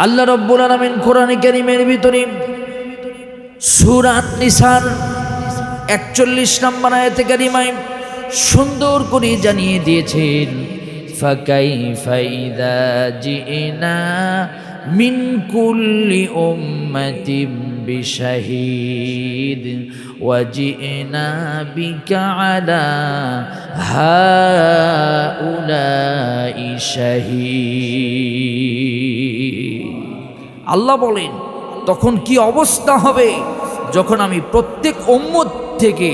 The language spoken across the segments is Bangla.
আল্লাহ রাব্বুল আলামিন কোরআনে কারীমের ভিতরে সূরা নিসার 41 নম্বর আয়াতে কারিমায় সুন্দর করে জানিয়ে দিয়েছেন, ফাকাইফা ইযা জিনা মিন কুল্লি উম্মাতিন বিশাহিদ ওয়া জিনা বিকা আলা হাউলাই শাহীদ। আল্লাহ বলেন, তখন কি অবস্থা হবে যখন আমি প্রত্যেক উম্মত থেকে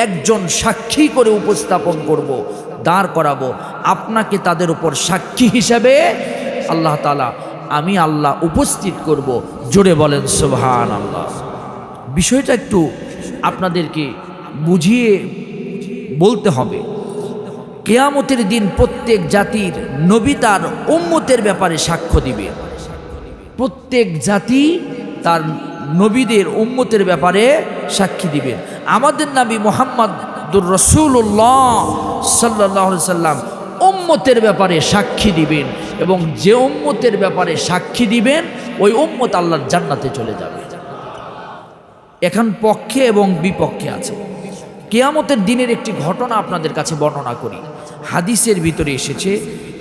একজন সাক্ষী করে উপস্থাপন করব, দাঁড় করাবো, আপনাকে তাদের উপর সাক্ষী হিসাবে আল্লাহ তাআলা আমি আল্লাহ উপস্থিত করব। জোরে বলেন সুবহানাল্লাহ। বিষয়টা একটু আপনাদেরকে বুঝিয়ে বলতে হবে। কিয়ামতের দিন প্রত্যেক জাতির নবী তার উম্মতের ব্যাপারে সাক্ষ্য দিবে। প্রত্যেক জাতি তার নবীদের উম্মতের ব্যাপারে সাক্ষী দিবেন। আমাদের নবী মুহাম্মদুর রাসূলুল্লাহ সাল্লাল্লাহু আলাইহি সাল্লাম উম্মতের ব্যাপারে সাক্ষী দিবেন, এবং যে উম্মতের ব্যাপারে সাক্ষী দিবেন ওই উম্মত আল্লাহর জান্নাতে চলে যাবে। এখন পক্ষে এবং বিপক্ষে আছে। কিয়ামতের দিনের একটি ঘটনা আপনাদের কাছে বর্ণনা করি। হাদিসের ভিতরে এসেছে,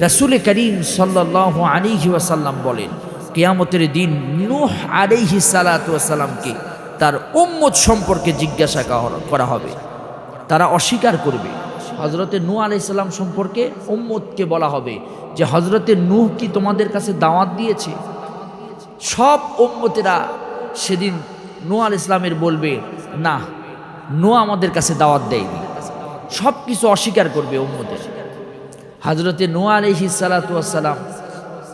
রাসূল করিম সাল্লাল্লাহু আলাইহি ওয়াসাল্লাম বলেন, কিয়ামতের দিন নূহ আলাইহিস সালাতু ওয়াসসালামকে তার উম্মত সম্পর্কে জিজ্ঞাসা করা হবে। তারা অস্বীকার করবে। হযরতে নূহ আলাইহিস সালাম সম্পর্কে উম্মতকে বলা হবে যে হযরতে নূহ কি তোমাদের কাছে দাওয়াত দিয়েছে? সব উম্মতেরা সেদিন নূহ আলাইহিস সালামের বলবে, না, নূহ আমাদের কাছে দাওয়াত দেয়নি। সব কিছু অস্বীকার করবে উম্মতের। হযরতে নূহ আলাইহিস সালাতু ওয়াসসালাম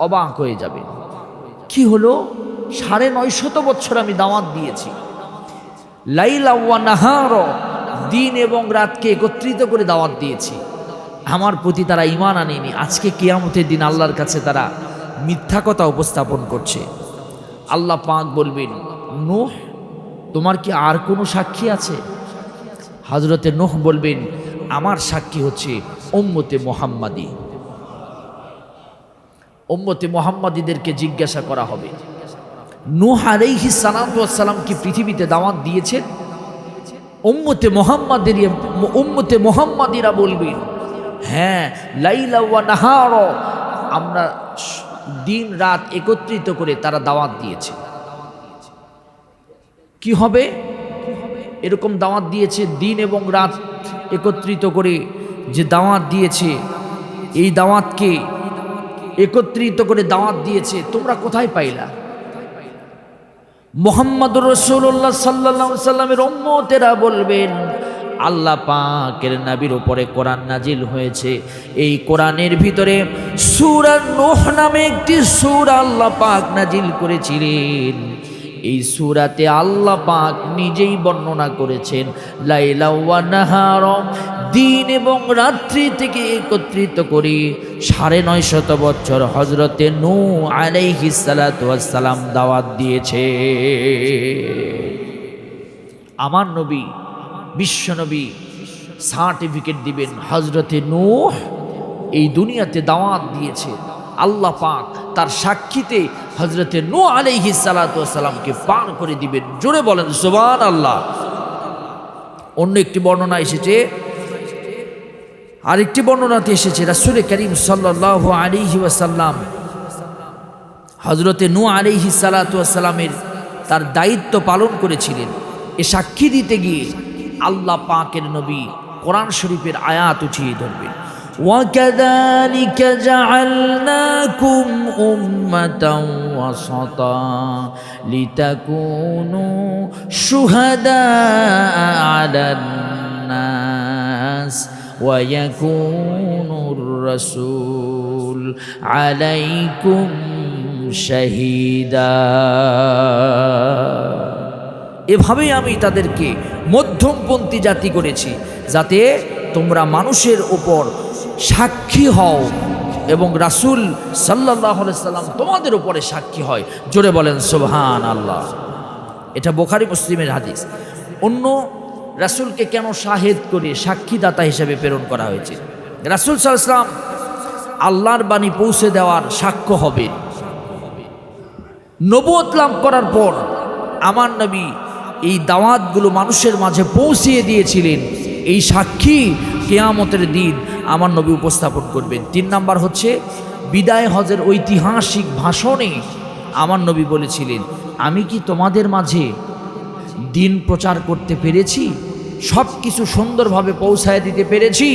অবাক হয়ে যাবে। কি হলো? 950 বছর আমি দাওয়াত দিয়েছি, লাইলা ওয়া নাহার, দিন এবং রাতকে একত্রিত করে দাওয়াত দিয়েছি, আমার প্রতি তারা ঈমান আনেনি। আজকে কিয়ামতের দিন আল্লাহর কাছে তারা মিথ্যা কথা উপস্থাপন করছে। আল্লাহ পাক বলবেন, নূহ তোমার কি আর কোনো সাক্ষী আছে? হযরতে নূহ বলবেন, আমার সাক্ষী হচ্ছে উম্মতে মুহাম্মাদি। উম্মতে মুহাম্মাদিদেরকে জিজ্ঞাসা করা হবে, নূহ আলাইহিস সালাতু ওয়াস সালাম কি পৃথিবীতে দাওয়াত দিয়েছেন? উম্মতে মুহাম্মাদিরা বলবেন, হ্যাঁ, লাইলা ওয়া নাহার, আমরা দিন রাত একত্রিত করে তারা দাওয়াত দিয়েছে। কি হবে? এরকম দাওয়াত দিয়েছে, দিন এবং রাত একত্রিত করে যে দাওয়াত দিয়েছে, এই দাওয়াতকে একত্রিত করে দাওয়াত দিয়েছে, তোমরা কোথায় পাইলা? মুহাম্মদুর রাসূলুল্লাহ সাল্লাল্লাহু আলাইহি সাল্লামের উম্মতেরা বলবেন, আল্লাহ পাকের নবীর উপরে কোরআন নাজিল হয়েছে। এই কোরআনের ভিতরে সূরা নূহ নামে একটি সূরা আল্লাহ পাক নাজিল করেছিলেন। এই সূরাতে আল্লাহ পাক নিজেই বর্ণনা করেছেন, লাইলা ওয়া নাহার, দিন এবং রাত্রি থেকে একত্রিত করে 950 বছর হযরতে নূহ আলাইহিস সালাতু ওয়াস সালাম দাওয়াত দিয়েছে। আমার নবী, বিশ্ব নবী সার্টিফিকেট দিবেন, হযরতে নূহ এই দুনিয়াতে দাওয়াত দিয়েছে। আল্লাহ পাক তার সাক্ষীতে হযরতে নূহ আলাইহিস সালাতু ওয়াস সালামকে পার করে দিবেন। জোরে বলেন সুবহানাল্লাহ। অন্য একটি বর্ণনা এসেছে, আরেকটি বর্ণনাতে এসেছে, রাসূল করিম সাল্লাল্লাহু আলাইহি ওয়াসাল্লাম হযরতে নূহ আলাইহিস সালাতু ওয়াস সালামের তার দায়িত্ব পালন করেছিলেন। এ সাক্ষী দিতে গিয়ে আল্লাহ পাকের নবী কোরআন শরীফের আয়াত উঠিয়ে ধরবেন, وَكَذَلِكَ جَعَلْنَاكُمْ أُمَّةً وَسَطًا لِتَكُونُوا شُهَدَاءَ عَلَى النَّاسِ وَيَكُونَ الرَّسُولُ عَلَيْكُمْ شَهِيدًا। এভাবেই আমি তাদেরকে মধ্যমপন্থী জাতি করেছি, যাতে তোমরা মানুষের উপর সাক্ষী হও এবং রাসূল সাল্লাল্লাহু আলাইহি সাল্লাম তোমাদের উপরে সাক্ষী হয়। জোরে বলেন সুবহানাল্লাহ। এটা বুখারী মুসলিমের হাদিস। অন্য রাসূলকে কেন শাহেদ করে সাক্ষীদাতা হিসেবে প্রেরণ করা হয়েছে? রাসূল সাল্লাল্লাহু আলাইহি সাল্লাম আল্লাহর বাণী পৌঁছে দেওয়ার সাক্ষ্য হবেন। নবুয়ত লাভ করার পর আমার নবী এই দাওয়াতগুলো মানুষের মাঝে পৌঁছিয়ে দিয়েছিলেন। এই সাক্ষী কিয়ামতের দিন আমার নবী উপস্থাপন করবেন। 3 নাম্বার হচ্ছে বিদায় হজের ঐতিহাসিক ভাষণে আমার নবী বলেছিলেন, আমি কি তোমাদের মাঝে দিন প্রচার করতে পেরেছি? সব কিছু সুন্দরভাবে পৌঁছায় দিতে পেরেছি?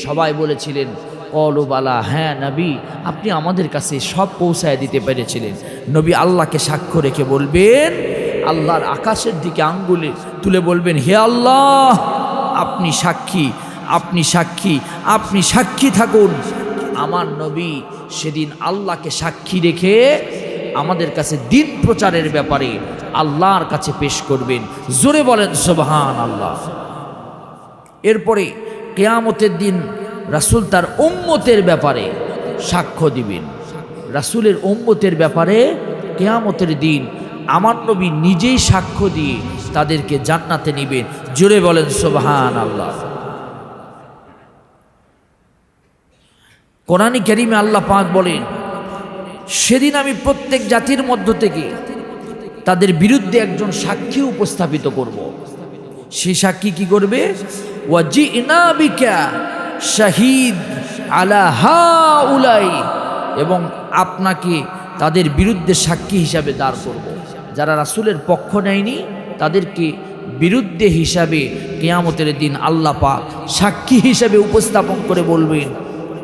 সবাই বলেছিলেন কলু বালা, হ্যাঁ নবী, আপনি আমাদের কাছে সব পৌঁছায় দিতে পেরেছিলেন। নবী আল্লাহকে সাক্ষ্য রেখে বলবেন, আল্লাহর আকাশের দিকে আঙ্গুলে তুলে বলবেন, হে আল্লাহ, আপনি সাক্ষী, আপনি সাক্ষী, আপনি সাক্ষী থাকুন। আমার নবী সেদিন আল্লাহকে সাক্ষী রেখে আমাদের কাছে দিন প্রচারের ব্যাপারে আল্লাহর কাছে পেশ করবেন। জোরে বলেন সুবহানাল্লাহ। এরপরে কিয়ামতের দিন রাসূল তার উম্মতের ব্যাপারে সাক্ষ্য দিবেন। রাসূলের উম্মতের ব্যাপারে কিয়ামতের দিন আমার নবী নিজেই সাক্ষ্য দিয়ে তাদেরকে জান্নাতে নিবেন। জোরে বলেন সুবহানাল্লাহ। কোরআনে কারীমে আল্লাহ পাক বলেন, সেদিন আমি প্রত্যেক জাতির মধ্য থেকে তাদের বিরুদ্ধে একজন সাক্ষী উপস্থাপিত করব। সেই সাক্ষী কি করবে? ওয়াজিনা বিকা শাহিদ আলা হাউলাই, এবং আপনাকে তাদের বিরুদ্ধে সাক্ষী হিসাবে দাঁড় করব। যারা রাসূলের পক্ষ নেয়নি তাদেরকে বিরুদ্ধে হিসাবে কিয়ামতের দিন আল্লাহ পাক সাক্ষী হিসাবে উপস্থাপন করে বলবেন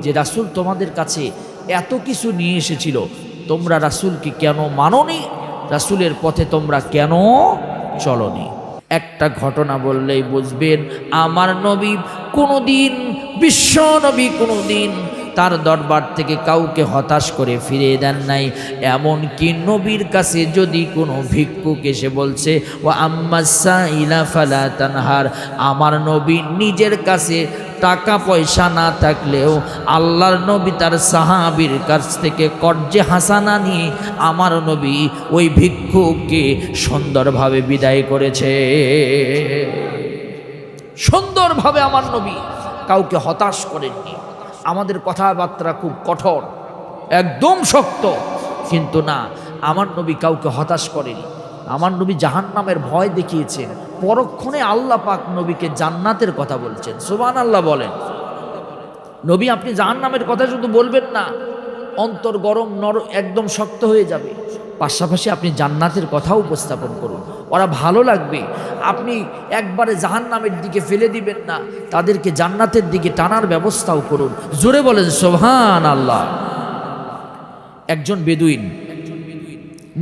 যে রাসূল তোমাদের কাছে এত কিছু নিয়ে এসেছিল, তোমরা রাসূলকে কেন মানোনি? রাসূলের পথে তোমরা কেন চলনি? একটা ঘটনা বললেই বুঝবেন আমার নবী কোনোদিন, বিশ্ব নবী কোনোদিন তার দরবার থেকে কাউকে হতাশ করে ফিরিয়ে দেন নাই। এমন কি নবীর কাছে যদি কোনো ভিক্ষুক এসে বলছে ওয়া আম্মাস সাইলা ফালা তানহার, আমার নবী নিজের কাছে টাকা পয়সা না থাকলেও আল্লাহর নবী তার সাহাবীর কাছ থেকে কর্জে হাসানা নিয়ে আমার নবী ওই ভিক্ষুককে সুন্দরভাবে বিদায় করেছে। সুন্দরভাবে আমার নবী কাউকে হতাশ করেননি। আমাদের কথাবার্তা খুব কঠোর, একদম শক্ত, কিন্তু না, আমার নবী কাউকে হতাশ করেনি। আমার নবী জাহান্নামের ভয় দেখিয়েছেন, পরক্ষণে আল্লাহ পাক নবীকে জান্নাতের কথা বলছেন। সুবহানাল্লাহ বলেন। নবী আপনি জাহান্নামের কথা শুধু বলবেন না, অন্তর গরম একদম শক্ত হয়ে যাবে, পাশাপাশি আপনি জান্নাতের কথাও উপস্থাপন করুন, ওরা ভালো লাগবে। আপনি একবারে জাহান্নামের দিকে ফেলে দিবেন না, তাদেরকে জান্নাতের দিকে টানার ব্যবস্থাও করুন। জোরে বলেন সুবহানাল্লাহ। একজন বেদুইন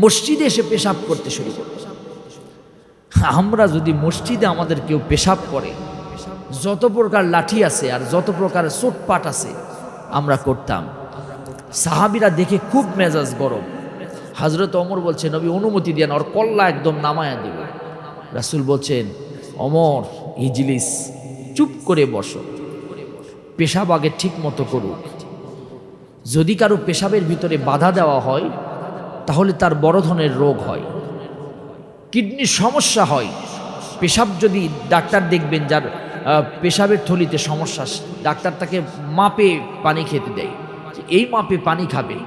মসজিদে এসে পেশাব করতে শুরু করল। আমরা যদি মসজিদে আমাদের কেউ পেশাব করে, যত প্রকার লাঠি আছে আর যত প্রকার চোটপাট আছে আমরা করতাম। সাহাবীরা দেখে খুব মেজাজ গরম। হযরত ওমর বলছে, নবী অনুমতি দেন, ওর কল্লা একদম নামায়া দিব। রাসূল বলছেন, ওমর ইজলিস, চুপ করে বসো, পেশাব আগে ঠিক মতো করুক। যদি কারো পেশাবের ভিতরে বাধা দেওয়া হয় তাহলে তার বড় ধরনের রোগ হয়, কিডনির সমস্যা হয়। পেশাব যদি ডাক্তার দেখবেন যার পেশাবের থলিতে সমস্যা, ডাক্তার তাকে মাপে পানি খেতে দেয়, এই মাপে পানি খাবে,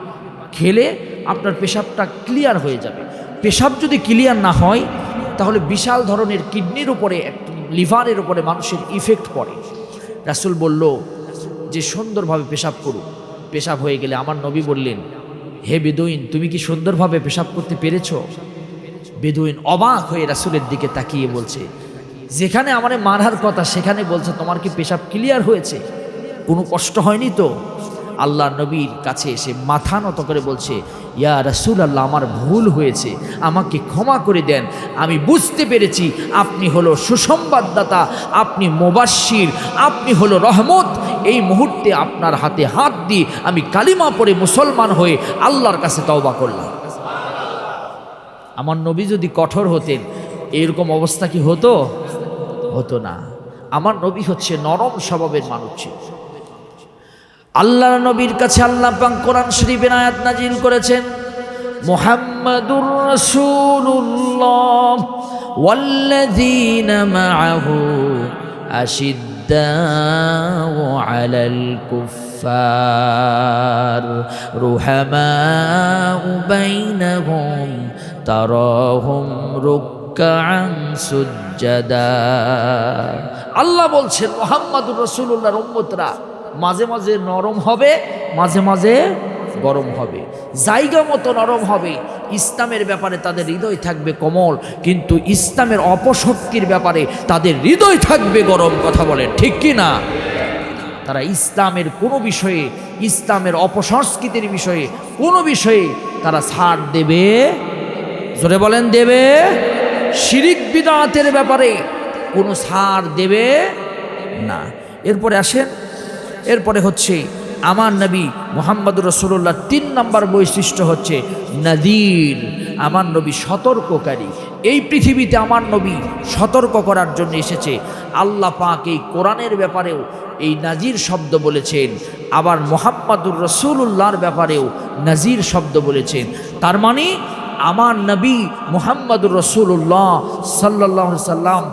খেলে আপনার পেশাবটা ক্লিয়ার হয়ে যাবে। পেশাব যদি ক্লিয়ার না হয় তাহলে বিশাল ধরনের কিডনির উপরে, লিভারের উপরে মানুষের ইফেক্ট পড়ে। রাসূল বলল যে সুন্দরভাবে পেশাব করুক। পেশাব হয়ে গেলে আমার নবী বললেন, হে বেদুইন, তুমি কি সুন্দরভাবে পেশাব করতে পেরেছো? বেদুইন অবাক হয়ে রাসূলের দিকে তাকিয়ে বলছে, যেখানে আমারে মারার কথা সেখানে বলছে তোমার কি পেশাব ক্লিয়ার হয়েছে? কোনো কষ্ট হয়নি তো? আল্লাহ নবীর কাছে এসে মাথা নত করে বলছে, ইয়া রাসূলুল্লাহ, আমার ভুল হয়েছে, আমাকে ক্ষমা করে দেন। আমি বুঝতে পেরেছি আপনি হলো সুসংবাদদাতা, আপনি মুবাশশির, আপনি হলো রহমত। এই মুহূর্তে আপনার হাতে হাত দিয়ে আমি কালিমা পড়ে মুসলমান হয়ে আল্লাহর কাছে তওবা করলাম। আমার নবী যদি কঠোর হতেন এরকম অবস্থা কি হতো? হতো না। আমার নবী হচ্ছে নরম স্বভাবের মানুষ ছিল। আল্লাহর নবীর কাছে আল্লাহ পাক কোরআন শরীফের আয়াত নাজিল করেছেন, মুহাম্মাদুর রাসূলুল্লাহ ওয়াল্লাযীনা মাআহু আশিদ্দাউ أشداء على الكفار رحماء بينهم تراهم ركعا سجدا আল্লাহ বলছেন মুহাম্মদুর রাসূলুল্লাহর উম্মতরা মাঝে মাঝে নরম হবে, মাঝে মাঝে গরম হবে, জায়গা মতো নরম হবে। ইসলামের ব্যাপারে তাদের হৃদয় থাকবে কোমল, কিন্তু ইসলামের অপশক্তির ব্যাপারে তাদের হৃদয় থাকবে গরম। কথা বলেন ঠিক কি না? তারা ইসলামের কোনো বিষয়ে, ইসলামের অপসংস্কৃতির বিষয়ে, কোনো বিষয়ে তারা ছাড় দেবে, জোরে বলেন দেবে। শিরিক বিদআতের ব্যাপারে কোনো ছাড় দেবে না। এরপরে আসেন, এরপরে হচ্ছে আমার নবী মুহাম্মদুর রাসূলুল্লাহ ৩ নম্বর বৈশিষ্ট্য হচ্ছে নাযীর। আমার নবী সতর্ককারী। এই পৃথিবীতে আমার নবী সতর্ক করার জন্য এসেছে। আল্লাহ পাক এই কোরআনের ব্যাপারেও এই নাযীর শব্দ বলেছেন, আবার মুহাম্মদুর রাসূলুল্লাহর ব্যাপারেও নাযীর শব্দ বলেছেন। তার মানে আমার নবী মুহাম্মদুর রাসূলুল্লাহ সাল্লাল্লাহু আলাইহি সাল্লাম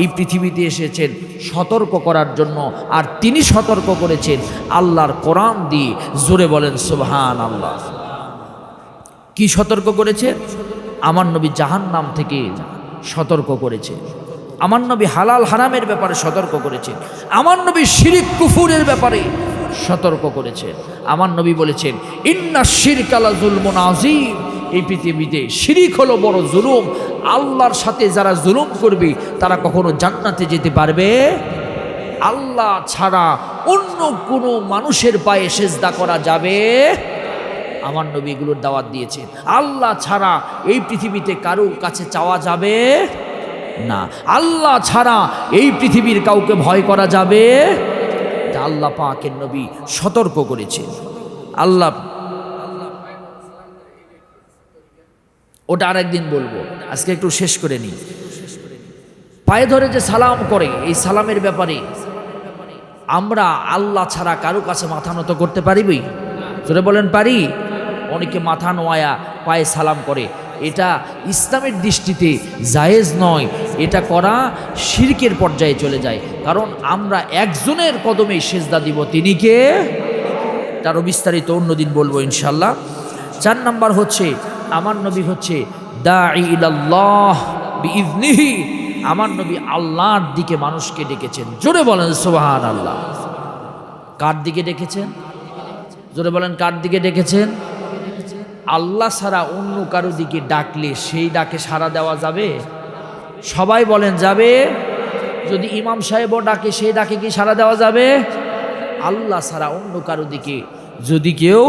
এই পৃথিবীতে এসেছেন সতর্ক করার জন্য, আর তিনি সতর্ক করেছেন আল্লাহর কোরআন দিয়ে। জোরে বলেন সুবহানাল্লাহ। কি সতর্ক করেছে? আমার নবী জাহান্নাম থেকে সতর্ক করেছে, আমার নবী হালাল হারামের ব্যাপারে সতর্ক করেছেন, আমার নবী শিরিক কুফুরের ব্যাপারে সতর্ক করেছেন। আমার নবী বলেছেন ইন্না শিরকা লাযুলমুন আযীম। এই পৃথিবীতে শিরিক হলো বড় জুলুম। আল্লাহর সাথে যারা জুলুম করবে তারা কখনো জান্নাতে যেতে পারবে? আল্লাহ ছাড়া অন্য কোনো মানুষের পায়ে সেজদা করা যাবে? আমার নবী এগুলোর দাওয়াত দিয়েছেন। আল্লাহ ছাড়া এই পৃথিবীতে কারো কাছে চাওয়া যাবে না। আল্লাহ ছাড়া এই পৃথিবীর কাউকে ভয় করা যাবে? আল্লাহ পাকের নবী সতর্ক করেছেন। আল্লাহ, ওটা আরেকদিন বলবো, আজকে একটু শেষ করে নিই। পায়ে ধরে যে সালাম করে, এই সালামের ব্যাপারে আমরা আল্লাহ ছাড়া কারো কাছে মাথা নত করতে পারিবই? জোরে বলেন পারি? অনেকে মাথা নোয়া পায়ে সালাম করে, এটা ইসলামের দৃষ্টিতে জায়েজ নয়। এটা করা শিরকের পর্যায়ে চলে যায়। কারণ আমরা একজনের কদমে সেজদা দিব, তিনি কে? তারও বিস্তারিত অন্যদিন বলবো ইনশাল্লাহ। 4 নাম্বার হচ্ছে আমার নবী হচ্ছে দাঈ ইলাল্লাহ বিইজনিহি। আমার নবী আল্লাহর দিকে মানুষকে ডেকেছেন। জোরে বলেন সুবহানাল্লাহ। কার দিকে ডেকেছেন? জোরে বলেন কার দিকে ডেকেছেন? আল্লাহ ছাড়া অন্য কারো দিকে ডাকলে সেই ডাকে সাড়া দেওয়া যাবে? সবাই বলেন যাবে? যদি ইমাম সাহেবও ডাকে সেই ডাকে কি সাড়া দেওয়া যাবে? আল্লাহ ছাড়া অন্য কারো দিকে যদি কেউ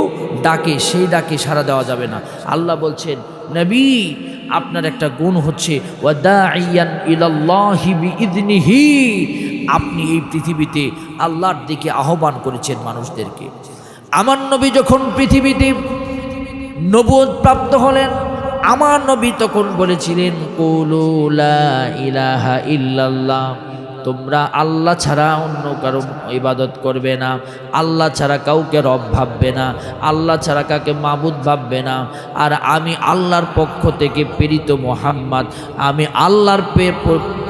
ডাকে সেই ডাকে সাড়া দেওয়া যাবে না। আল্লাহ বলছেন নবী আপনার একটা গুণ হচ্ছে ওয়াদাইয়ান ইলাল্লাহি বিইযনিহি। আপনি এই পৃথিবীতে আল্লাহর দিকে আহ্বান করেছেন মানুষদেরকে। আমার নবী যখন পৃথিবীতে নবুয়ত প্রাপ্ত হলেন, আমার নবী তখন বলেছিলেন কুলু লা ইলাহা ইল্লাল্লাহ। তোমরা আল্লাহ ছাড়া অন্য কারো ইবাদত করবে না, আল্লাহ ছাড়া কাউকে রব ভাববে না, আল্লাহ ছাড়া কাকে মাবুদ ভাববে না। আর আমি আল্লাহর পক্ষ থেকে প্রেরিত মুহাম্মদ, আমি আল্লাহর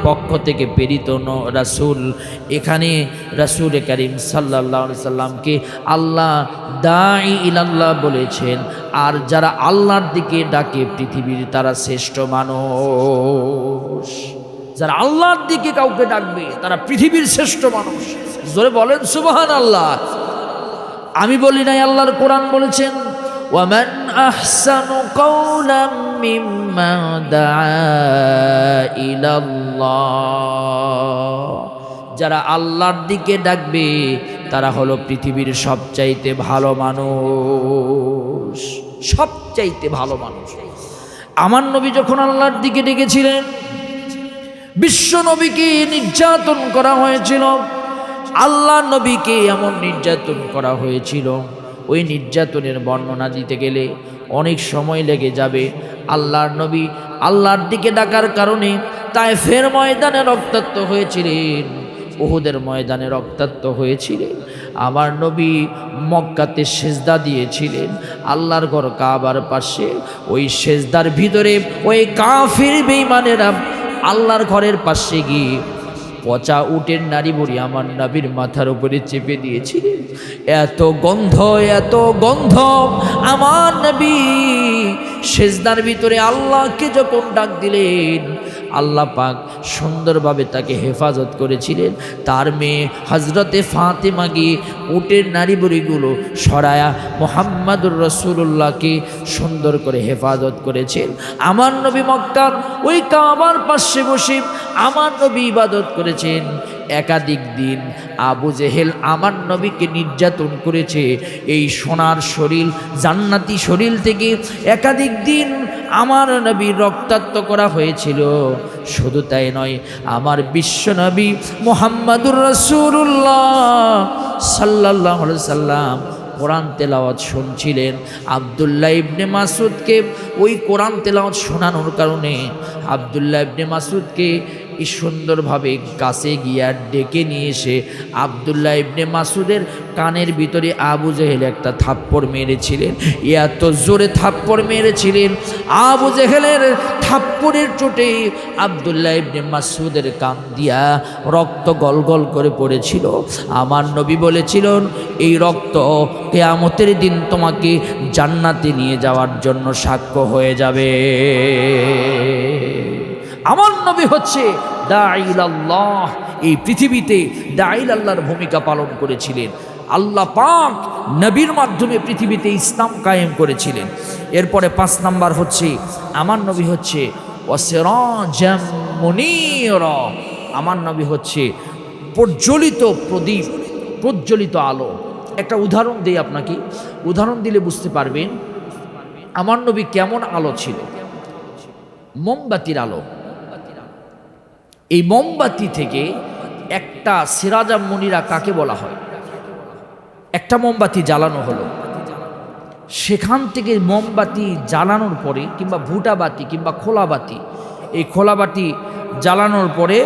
পক্ষ থেকে প্রেরিত রাসূল। এখানে রাসূল করিম সাল্লাল্লাহু আলাইহি সাল্লামকে আল্লাহ দাঈ ইলাল্লাহ বলেছেন। আর যারা আল্লাহর দিকে ডাকে পৃথিবীর তারা শ্রেষ্ঠ মানুষ। যারা আল্লাহর দিকে কাউকে ডাকবে তারা পৃথিবীর শ্রেষ্ঠ মানুষ। জোরে বলেন সুবহানাল্লাহ। আমি বলি নাই, আল্লাহর কোরআন বলেছেন ওয়ামান আহসানু কাওলাম মিম্মান দাআ ইলাল্লাহ। যারা আল্লাহর দিকে ডাকবে তারা হলো পৃথিবীর সবচাইতে ভালো মানুষ, সবচাইতে ভালো মানুষ। আমার নবী যখন আল্লাহর দিকে ডেকেছিলেন, বিশ্ব নবীকে নির্যাতন করা হয়েছিল, আল্লাহ নবীকে এমন নির্যাতন করা হয়েছিল, ওই নির্যাতনের বর্ণনা দিতে গেলে অনেক সময় লেগে যাবে। আল্লাহর নবী আল্লাহর দিকে ডাকার কারণে তায়েফের ময়দানে রক্তাক্ত হয়েছিলেন, উহুদের ময়দানে রক্তাক্ত হয়েছিলেন। আমার নবী মক্কাতে সেজদা দিয়েছিলেন আল্লাহর ঘর কাবার পাশে। ওই সেজদার ভিতরে ওই কাফির বেঈমানেরা আল্লাহর ঘরের পাশে গিয়ে পচা উটের নাড়ি বুড়ি আমার নবীর মাথার উপরে চেপে দিয়েছিলেন। এত গন্ধ, এত গন্ধ। আমার নবী সেজদার ভিতরে আল্লাহকে যখন ডাক দিলেন, আল্লাহ পাক সুন্দরভাবে তাকে হেফাজত করেছিলেন। তার মেয়ে হজরতে ফাতেমা গিয়ে উটের নাড়ি বুড়িগুলো সরায়া মুহাম্মাদুর রাসূলুল্লাহকে সুন্দর করে হেফাজত করেছেন। আমার নবী মক্কার ওই কাবার পাশে বসে আমার নবী ইবাদত করেছেন। একাধিক দিন আবু জেহেল আমার নবীকে নির্যাতন করেছে। এই সোনার শরীর, জান্নাতি শরীর থেকে একাধিক দিন আমার নবী রক্তাক্ত করা হয়েছিল। শুধু তাই নয়, আমার বিশ্ব নবী মুহাম্মাদুর রাসূলুল্লাহ সাল্লাল্লাহু আলাইহি সাল্লাম কোরআন তেলাওয়াত শুনছিলেন। আব্দুল্লাহ ইবনে মাসউদকে ওই কোরআন তেলাওয়াত শোনানোর কারণে আব্দুল্লাহ ইবনে মাসউদকে এই সুন্দরভাবে কাছে গিয়া ডেকে নিয়ে এসে আব্দুল্লাহ ইবনে মাসউদের কানের ভিতরে আবু জেহেল একটা থাপ্পড় মেরেছিলেন। এত জোরে থাপ্পড় মেরেছিলেন, আবু জেহেলের থাপ্পড়ের চোটে আব্দুল্লাহ ইবনে মাসউদের কান দিয়া রক্ত গলগল করে পড়েছিল। আমার নবী বলেছিলেন, এই রক্ত কিয়ামতের দিন তোমাকে জান্নাতে নিয়ে যাওয়ার জন্য সাক্ষ্য হয়ে যাবে। আমার নবী হচ্ছে দাঈলাল্লাহ। এই পৃথিবীতে দাঈলাল্লাহর ভূমিকা পালন করেছিলেন। আল্লাহ পাক নবীর মাধ্যমে পৃথিবীতে ইসলাম কায়েম করেছিলেন। এরপরে 5 নাম্বার হচ্ছে আমার নবী হচ্ছে ওয়াসিরাজাম মুনীরা। আমার নবী হচ্ছে প্রজ্বলিত প্রদীপ, প্রজ্বলিত আলো। একটা উদাহরণ দেই আপনাকে, উদাহরণ দিলে বুঝতে পারবেন আমার নবী কেমন আলো ছিল। মোমবাতির আলো। এই মোমবাতি থেকে একটা সিরাজাম মুনিরা কাকে বলা হয়? একটা মোমবাতি জ্বালানো হলো, সেখান থেকে মোমবাতি জ্বালানোর পরে কিংবা ভুটা বাতি কিংবা খোলা বাতি, এই খোলা বাতি জ্বালানোর পরে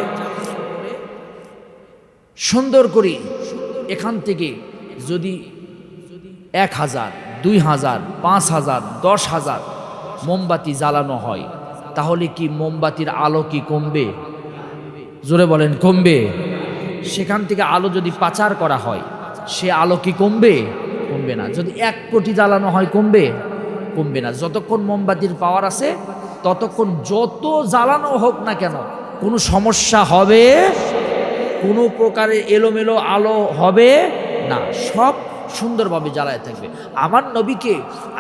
সুন্দর করে এখান থেকে যদি 1000, 2000, 5000, 10,000 মোমবাতি জ্বালানো হয়, তাহলে কি মোমবাতির আলো কি কমবে? জোরে বলেন, কমবে? সেখান থেকে আলো যদি পাচার করা হয়, সে আলো কি কমবে? কমবে না। যদি 1 কোটি জ্বালানো হয়, কমবে? কমবে না। যতক্ষণ মোমবাতির পাওয়ার আছে ততক্ষণ যত জ্বালানো হোক না কেন কোনো সমস্যা হবে, কোনো প্রকারের এলোমেলো আলো হবে না, সব সুন্দরভাবে জ্বালায় থাকবে। আমার নবীকে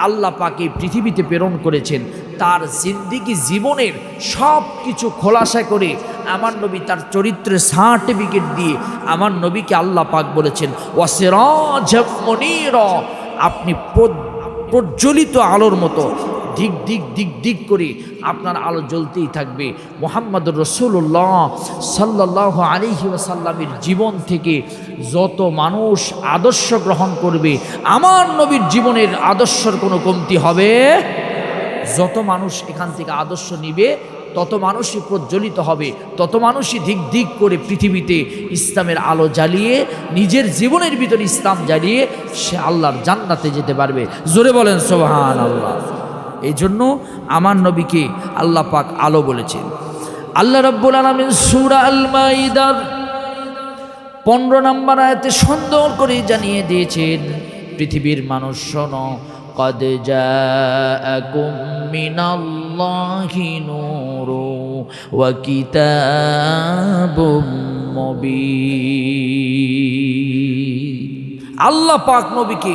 আল্লাহ পাকে পৃথিবীতে প্রেরণ করেছেন তার জিন্দিগি জীবনের সব কিছু খোলাসা করে আমার নবী তার চরিত্রের সার্টিফিকেট দিয়ে আমার নবীকে আল্লাহ পাক বলেছেন ওয়াসিরাজাম মুনীরা। আপনি প্রজ্বলিত আলোর মতো দিক দিক দিক দিক করে আপনার আলো জ্বলতেই থাকবে। মুহাম্মদুর রাসূলুল্লাহ সাল্লাল্লাহু আলাইহি ওয়াসাল্লামের জীবন থেকে যত মানুষ আদর্শ গ্রহণ করবে, আমার নবীর জীবনের আদর্শের কোনো কমতি হবে? যত মানুষ এখান থেকে আদর্শ নিবে তত মানুষই প্রজ্বলিত হবে, তত মানুষই দিক দিক করে পৃথিবীতে ইসলামের আলো জ্বালিয়ে নিজের জীবনের ভিতরে ইসলাম জ্বালিয়ে সে আল্লাহর জান্নাতে যেতে পারবে। জোরে বলেন সুবহানাল্লাহ। এই জন্য আমার নবীকে আল্লাহ পাক আলো বলেছেন। আল্লাহ রাব্বুল আলামিন সূরা আল মাইদার 15 নম্বর আয়াতে সুন্দর করে জানিয়ে দিয়েছেন, পৃথিবীর মানুষ শোনো, قد جاءكم من الله نور وكتاب مبين। আল্লাহ পাক নবীকে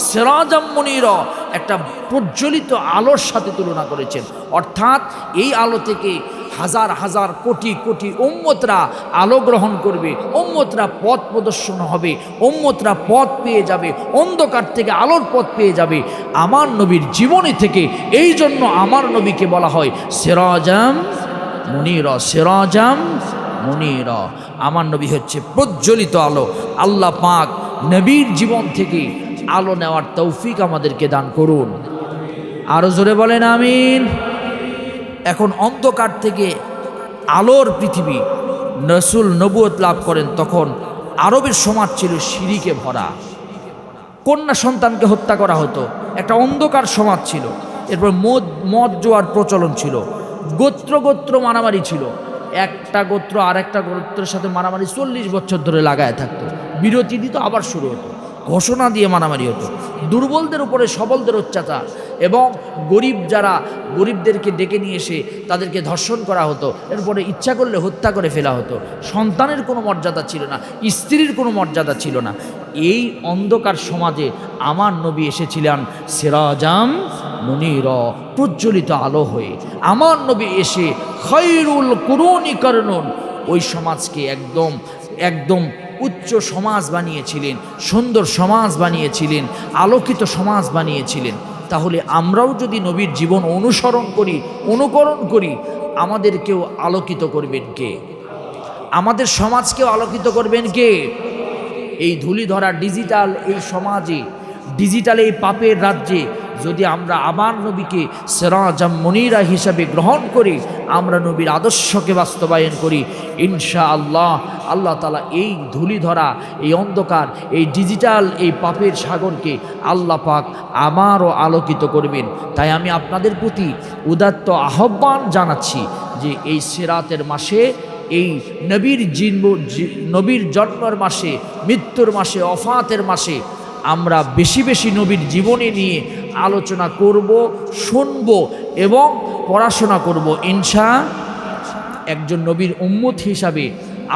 সিরাজাম মুনীরা একটা প্রজ্বলিত আলোর সাথে তুলনা করেছেন। অর্থাৎ এই আলো থেকে হাজার হাজার কোটি কোটি উম্মতরা আলো গ্রহণ করবে, উম্মতরা পথ প্রদর্শন হবে, উম্মতরা পথ পেয়ে যাবে, অন্ধকার থেকে আলোর পথ পেয়ে যাবে আমার নবীর জীবনী থেকে। এই জন্য আমার নবীকে বলা হয় সিরাজাম মুনীরা, সিরাজাম মুনীরা। আমার নবী হচ্ছে প্রজ্বলিত আলো। আল্লাহ পাক নবীর জীবন থেকে আলো নেওয়ার তৌফিক আমাদেরকে দান করুন। আরো জোরে বলেন আমিন। এখন অন্ধকার থেকে আলোর পৃথিবী, রাসূল নবুয়ত লাভ করেন, তখন আরবের সমাজ ছিল শিরিকে ভরা, কন্যা সন্তানকে হত্যা করা হতো, একটা অন্ধকার সমাজ ছিল। এরপর মদ জোয়ার প্রচলন ছিল, গোত্র গোত্র মারামারি ছিল, একটা গোত্র আর একটা গোত্রের সাথে মারামারি 40 বছর ধরে লাগায় থাকতো, বিরতি দিত, আবার শুরু হতো, ঘোষণা দিয়ে মারামারি হতো। দুর্বলদের উপরে সবলদের অত্যাচার, এবং গরিবদেরকে ডেকে নিয়ে এসে তাদেরকে ধর্ষণ করা হতো, এরপরে ইচ্ছা করলে হত্যা করে ফেলা হতো। সন্তানের কোনো মর্যাদা ছিল না, স্ত্রীর কোনো মর্যাদা ছিল না। এই অন্ধকার সমাজে আমার নবী এসেছিলেন সিরাজাম মুনীরা, প্রজ্বলিত আলো হয়ে। আমার নবী এসে খায়রুল কুরুনি কারনুন, ওই সমাজকে একদম উচ্চ সমাজ বানিয়েছিলেন, সুন্দর সমাজ বানিয়েছিলেন, আলোকিত সমাজ বানিয়েছিলেন। তাহলে আমরাও যদি নবীর জীবন অনুকরণ করি, আমাদেরকেও আলোকিত করবেন কে? আমাদের সমাজকেও আলোকিত করবেন কে? এই ধুলি ধরা ডিজিটাল এই সমাজে, ডিজিটাল এই পাপের রাজ্যে যদি আমরা আমার নবীকে সিরাজাম মুনীরা হিসাবে গ্রহণ করি, আমরা নবীর আদর্শকে বাস্তবায়ন করি, ইনশাআল্লাহ আল্লাহ তাআলা এই ধুলি ধরা, এই অন্ধকার, এই ডিজিটাল এই পাপের সাগরকে আল্লাহ পাক আমারও আলোকিত করবেন। তাই আমি আপনাদের প্রতি উদাত্ত আহ্বান জানাচ্ছি যে এই সিরাতের মাসে, এই নবীর জন্মের মাসে, মৃত্যুর মাসে, ওফাতের মাসে আমরা বেশি বেশি নবীর জীবনী নিয়ে আলোচনা করব, শুনব এবং পড়াশোনা করব। একজন নবীর উম্মত হিসাবে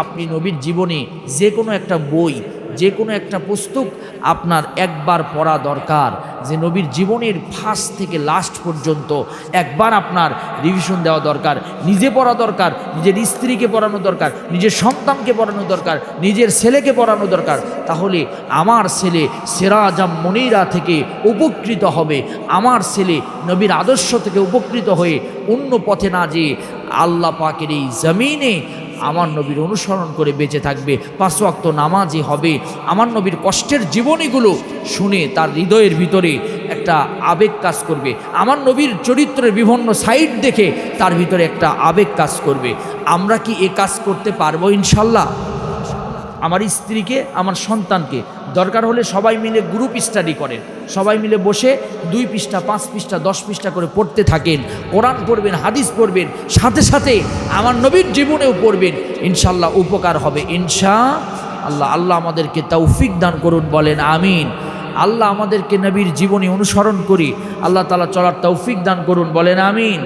আপনি নবীর জীবনে যে কোনো একটা বই, যে কোনো একটা পুস্তক আপনার একবার পড়া দরকার, যে নবীর জীবনের ফার্স্ট থেকে লাস্ট পর্যন্ত একবার আপনার রিভিশন দেওয়া দরকার। নিজে পড়া দরকার, নিজের স্ত্রীকে পড়ানো দরকার, নিজের সন্তানকে পড়ানো দরকার, নিজের ছেলেকে পড়ানো দরকার। তাহলে আমার ছেলে সিরাজাম মুনীরা থেকে উপকৃত হবে, আমার ছেলে নবীর আদর্শ থেকে উপকৃত হয়ে অন্য পথে না যেয়ে আল্লাহ পাকের এই জমিনে আমার নবীর অনুসরণ করে বেঁচে থাকবে, 5 ওয়াক্ত নামাজি হবে। আমার নবীর কষ্টের জীবনীগুলো শুনে তার হৃদয়ের ভিতরে একটা আবেগ কাজ করবে, আমার নবীর চরিত্রের বিভিন্ন সাইড দেখে তার ভিতরে একটা আবেগ কাজ করবে। আমরা কি এ কাজ করতে পারবো ইনশাল্লাহ? আমার স্ত্রীকে, আমার সন্তানকে দরকার হলে সবাই মিলে গ্রুপ স্টাডি করেন, সবাই মিলে বসে 2 পৃষ্ঠা 5 পৃষ্ঠা 10 পৃষ্ঠা করে পড়তে থাকেন, কোরআন পড়বেন, হাদিস পড়বেন, সাথে সাথে আমার নবীর জীবনেও পড়বেন, ইনশাল্লাহ উপকার হবে ইনশাআল্লাহ। আল্লাহ আমাদেরকে তৌফিক দান করুন, বলেন আমিন। আল্লাহ আমাদেরকে নবীর জীবনী অনুসরণ করি আল্লাহ তাআলা চলার তৌফিক দান করুন, বলেন আমিন।